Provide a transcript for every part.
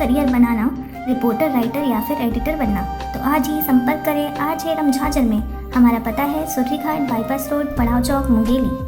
Career बनाना, reporter, writer या फिर editor बनना, तो आज ही संपर्क करें RJ रमझाजर में। हमारा पता है सुर्रीघाट बाईपास रोड, पड़ाव चौक, मुंगेली।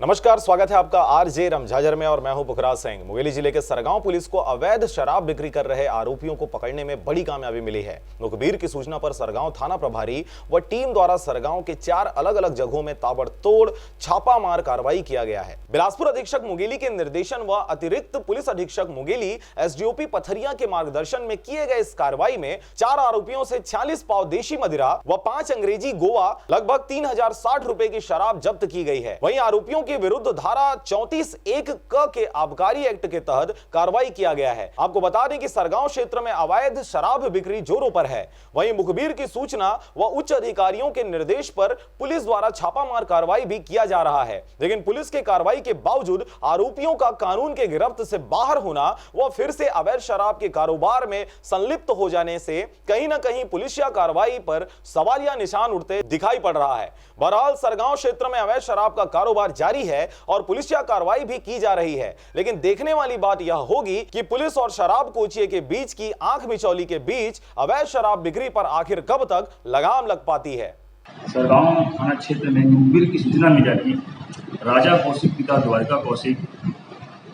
नमस्कार, स्वागत है आपका RJ रमझाजर में और मैं हूं पुखराज सिंह। मुंगेली जिले के सरगांव पुलिस को अवैध शराब बिक्री कर रहे आरोपियों को पकड़ने में बड़ी कामयाबी मिली है। मुखबिर की सूचना पर सरगांव थाना प्रभारी व टीम द्वारा सरगांव के 4 अलग अलग जगहों में ताबड़तोड़ छापामार कार्रवाई किया गया है। बिलासपुर अधीक्षक मुंगेली के निर्देशन व अतिरिक्त पुलिस अधीक्षक मुंगेली SDOP पथरिया के मार्गदर्शन में किए गए इस कार्रवाई में 4 आरोपियों से 46 पाव देशी मदिरा व 5 अंग्रेजी गोवा लगभग 3060 रुपए की शराब जब्त की गई है। वहीं आरोपियों के विरुद्ध धारा 34(1) क के आबकारी एक्ट के तहत कार्रवाई किया गया है। आपको बता दें कि सरगांव क्षेत्र में अवैध शराब बिक्री जोरों पर है। वहीं मुखबिर की सूचना व उच्च अधिकारियों के निर्देश पर पुलिस द्वारा छापामार कार्रवाई भी किया जा रहा है। लेकिन पुलिस के कार्रवाई के बावजूद आरोपियों का कानून के गिरफ्त से बाहर होना व फिर से अवैध शराब के कारोबार में संलिप्त हो जाने से कहीं न कहीं पुलिसिया कार्रवाई पर सवालिया निशान उठते दिखाई पड़ रहा है। बहरहाल सरगांव क्षेत्र में अवैध शराब का कारोबार जारी है और पुलिसिया कार्रवाई भी की जा रही है। लेकिन देखने वाली बात यह होगी कि पुलिस और शराब कोचिए के बीच की आंख मिचौली के बीच अवैध शराब बिक्री पर आखिर कब तक लगाम लग पाती है। सरगांव थाना क्षेत्र में मुखबिर की सूचना मिली कि राजा कौशिक पिता द्वारिका कौशिक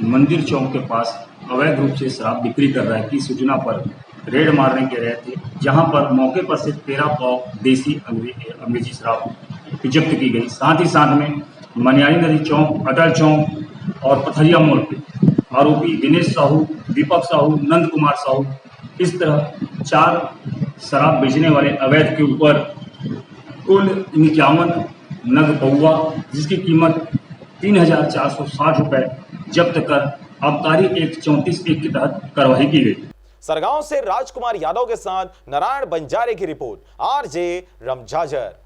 मंदिर चौक के पास अवैध रूप से शराब बिक्री कर रहा है की सूचना पर रेड मारने के रहे थे, जहां पर मौके पर से 13 पाव देसी अंग्रेजी शराब जब्त की गई। साथ ही साथ में मनियारी नदी चौक, अटल चौक और पथरिया मोड़ पे आरोपी दिनेश साहू, दीपक साहू, नंद कुमार साहू, इस तरह 4 शराब बेचने वाले अवैध के ऊपर कुल 51 नग पौवा जिसकी कीमत 3460 रुपए जब्त कर आबकारी एक्ट 34(1) के तहत कार्रवाई की गई। सरगांव से राजकुमार यादव के साथ नारायण बंजारे की रिपोर्ट, RJ रमझाजर।